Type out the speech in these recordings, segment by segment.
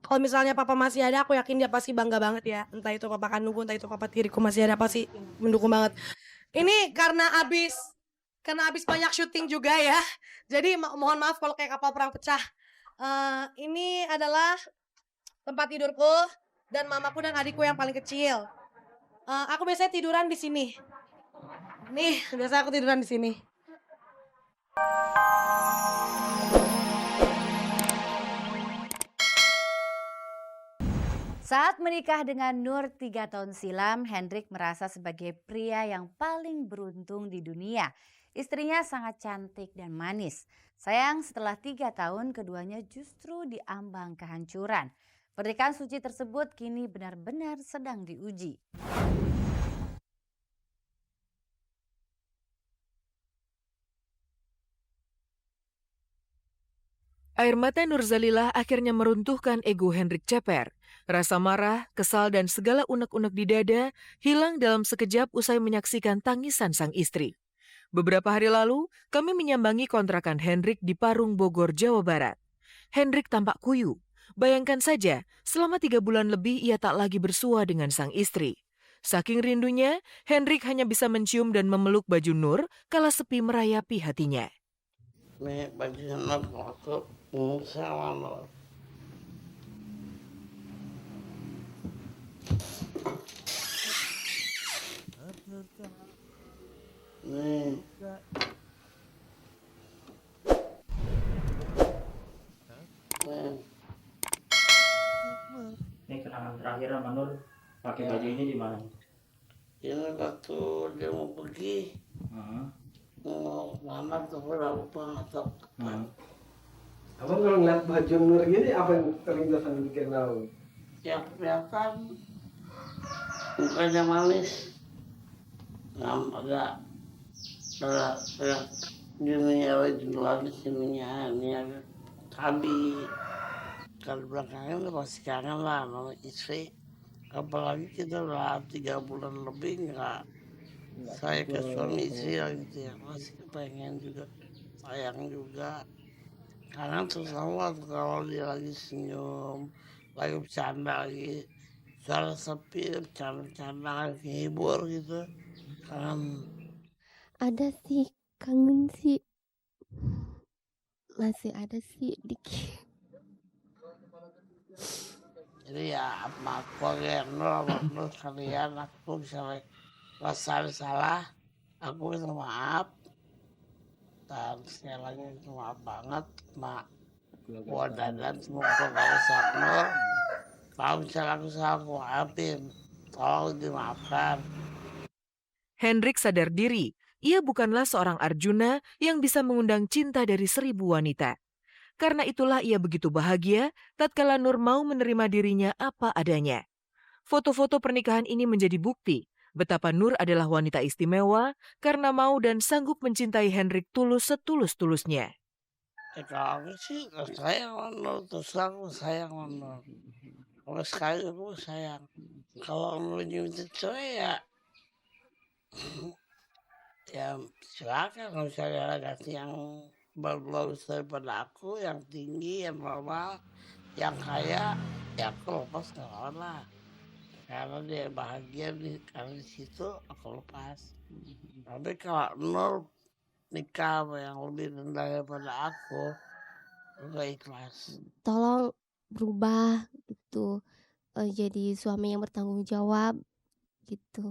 Kalau misalnya papa masih ada, aku yakin dia pasti bangga banget ya. Entah itu papa kandungku, entah itu papa tiriku masih ada, pasti mendukung banget. Ini karena abis banyak syuting juga ya. Jadi mohon maaf kalau kayak kapal perang pecah. Ini adalah tempat tidurku dan mamaku dan adikku yang paling kecil. Aku biasanya tiduran di sini. Nih, biasa aku tiduran di sini. Saat menikah dengan Nur 3 tahun silam, Hendrik merasa sebagai pria yang paling beruntung di dunia. Istrinya sangat cantik dan manis. Sayang setelah 3 tahun keduanya justru diambang kehancuran. Pernikahan suci tersebut kini benar-benar sedang diuji. Air mata Nurzalilah akhirnya meruntuhkan ego Hendrik Ceper. Rasa marah, kesal, dan segala unek-unek di dada hilang dalam sekejap usai menyaksikan tangisan sang istri. Beberapa hari lalu, kami menyambangi kontrakan Hendrik di Parung, Bogor, Jawa Barat. Hendrik tampak kuyu. Bayangkan saja, selama 3 bulan lebih ia tak lagi bersua dengan sang istri. Saking rindunya, Hendrik hanya bisa mencium dan memeluk baju Nur kala sepi merayapi hatinya. Nih baju Nur aku sama Nur. Nih. Ini kenangan terakhir sama Nur pakai baju ini di mana? Ini waktu dia mau pergi, mau mana tuh berapa atau Abang kalau ngeliat baju Nur gini, apa yang paling biasa bikin tahu? yang kelihatan mukanya manis, agak gini ya lagi sininya ini agak cabi. Kalau belakangan udah masih kangen lah sama istri. Apalagi kita udah 3 bulan lebih nggak saya ke suami istri gitu ya, masih kepengen juga, sayang juga. Karena terus banget kalau dia lagi senyum, lagi bercanda lagi, kalau sepi bercanda hibur gitu, kangen. Ada sih, kangen sih, masih ada sih dikit. Jadi ya sama keluarga Nur kalian aku bisa rasa salah, aku minta maaf. Dan sekali lagi minta maaf banget sama keluarga dan semua keluarga besar Nur. Kalau misalnya aku salah aku maafin, tolong dimaafkan. Hendrik sadar diri, ia bukanlah seorang Arjuna yang bisa mengundang cinta dari 1000 wanita. Karena itulah ia begitu bahagia tatkala Nur mau menerima dirinya apa adanya. Foto-foto pernikahan ini menjadi bukti betapa Nur adalah wanita istimewa karena mau dan sanggup mencintai Hendrik tulus setulus-tulusnya. Kalau aku sih sayang sama Nur, terus aku sayang sama Nur. Kalau sekali aku sayang. Kalau Nur nyuci cewek ya silakan. Kalau misalnya ganti yang bagus daripada aku, yang tinggi, yang normal, yang kaya, ya aku lepas nggak apa lah. Karena dia bahagia karena di situ aku lepas. Tapi kalau Nur nikah sama yang lebih rendah daripada aku nggak ikhlas. Tolong berubah gitu, jadi suami yang bertanggung jawab gitu.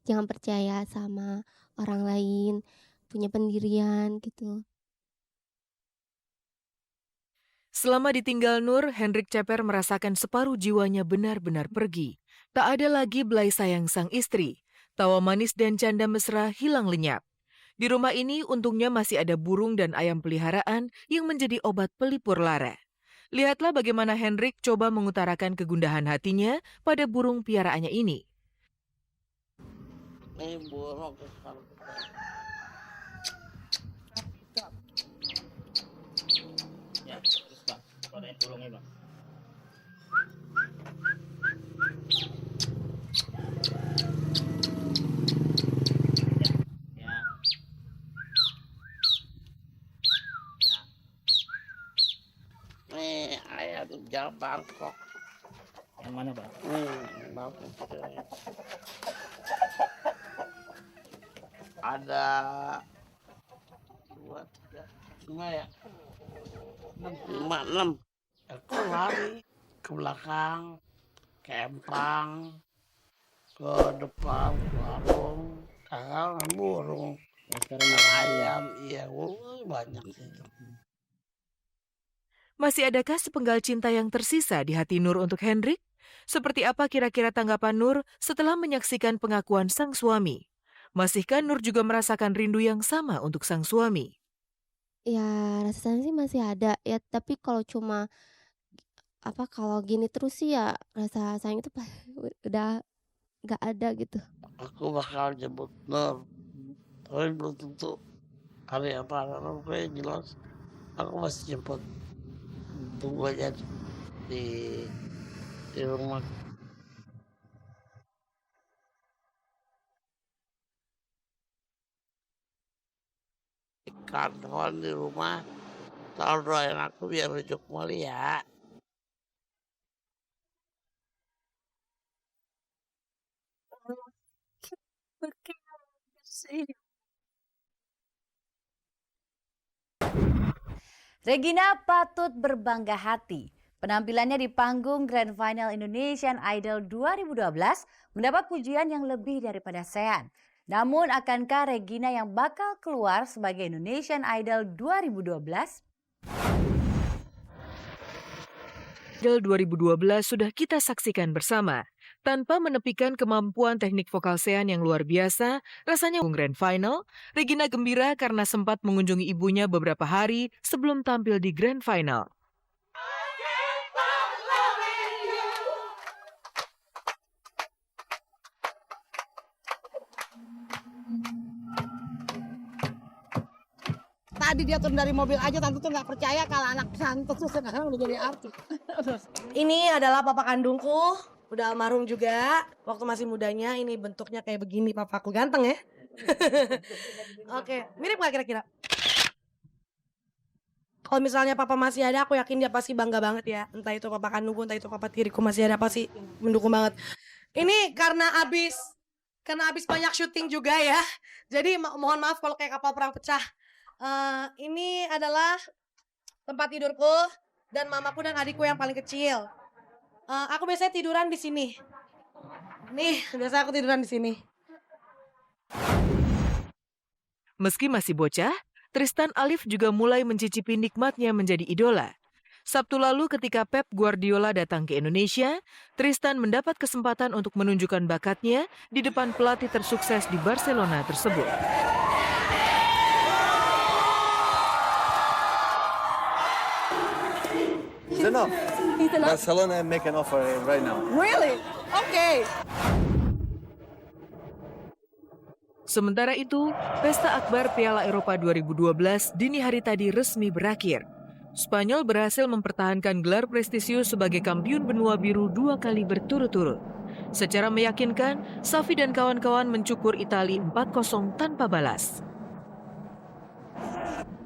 Jangan percaya sama orang lain, punya pendirian gitu. Selama ditinggal Nur, Hendrik Ceper merasakan separuh jiwanya benar-benar pergi. Tak ada lagi belai sayang sang istri. Tawa manis dan canda mesra hilang lenyap. Di rumah ini untungnya masih ada burung dan ayam peliharaan yang menjadi obat pelipur lara. Lihatlah bagaimana Hendrik coba mengutarakan kegundahan hatinya pada burung piaraannya ini. Ini burung kesal. Ya, terus Bang, kodain burungnya Bang. Ya. Nih ayam Jangan Bangkok. Yang mana, Pak? Bangkok. Ada 2, 3, 5 ya. 5, 6. Aku lari ke belakang, ke empang, ke depan, ke warung, kakak burung, Sekarang ayam, iya, banyak sih. Masih adakah sepenggal cinta yang tersisa di hati Nur untuk Hendrik? Seperti apa kira-kira tanggapan Nur setelah menyaksikan pengakuan sang suami? Masihkah Nur juga merasakan rindu yang sama untuk sang suami? Ya rasa sayang sih masih ada ya, tapi kalau cuma kalau gini terus sih ya rasa sayang itu udah nggak ada gitu. Aku bakal jemput Nur, tapi belum tentu hari apa, pokoknya jelas aku masih jemput. Tunggu aja di rumah. Kawan di rumah, tolong doain aku biar rujuk mulia. Regina patut berbangga hati. Penampilannya di panggung Grand Final Indonesian Idol 2012 mendapat pujian yang lebih daripada sehan. Namun akankah Regina yang bakal keluar sebagai Indonesian Idol 2012? Idol 2012 sudah kita saksikan bersama. Tanpa menepikan kemampuan teknik vokal Sean yang luar biasa, rasanya Grand Final, Regina gembira karena sempat mengunjungi ibunya beberapa hari sebelum tampil di Grand Final. Tadi dia turun dari mobil aja, tante tuh nggak percaya kalau anak tante tuh sekarang udah jadi artis. Ini adalah papa kandungku, udah almarhum juga. Waktu masih mudanya ini bentuknya kayak begini, papaku ganteng ya. Oke, mirip gak kira-kira? Kalau misalnya papa masih ada, aku yakin dia pasti bangga banget ya. Entah itu papa kandungku, entah itu papa tiriku masih ada, pasti mendukung banget. Ini karena abis banyak syuting juga ya. Jadi mohon maaf kalau kayak kapal perang pecah. Ini adalah tempat tidurku dan mamaku dan adikku yang paling kecil. Aku biasanya tiduran di sini. Nih, biasa aku tiduran di sini. Meski masih bocah, Tristan Alif juga mulai mencicipi nikmatnya menjadi idola. Sabtu lalu ketika Pep Guardiola datang ke Indonesia, Tristan mendapat kesempatan untuk menunjukkan bakatnya di depan pelatih tersukses di Barcelona tersebut. It's enough. Barcelona make an offer right now. Really? Okay. Sementara itu, Pesta Akbar Piala Eropa 2012 dini hari tadi resmi berakhir. Spanyol berhasil mempertahankan gelar prestisius sebagai kampiun benua biru 2 kali berturut-turut. Secara meyakinkan, Xavi dan kawan-kawan mencukur Italia 4-0 tanpa balas.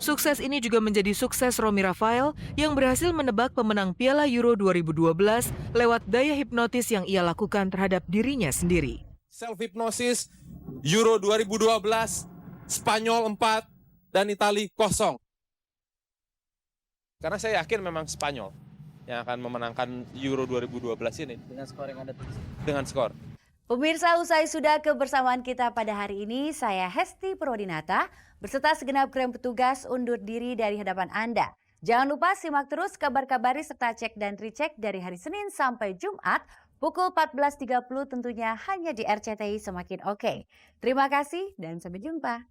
Sukses ini juga menjadi sukses Romy Rafael yang berhasil menebak pemenang Piala Euro 2012 lewat daya hipnotis yang ia lakukan terhadap dirinya sendiri. Self-hipnosis Euro 2012, Spanyol 4 dan Italia 0. Karena saya yakin memang Spanyol yang akan memenangkan Euro 2012 ini. Dengan skor yang ada tulis. Dengan skor. Pemirsa, usai sudah kebersamaan kita pada hari ini, saya Hesti Purwodinata berserta segenap kru petugas undur diri dari hadapan Anda. Jangan lupa simak terus kabar-kabari serta cek dan recheck dari hari Senin sampai Jumat pukul 14.30 tentunya hanya di RCTI Semakin Oke. Terima kasih dan sampai jumpa.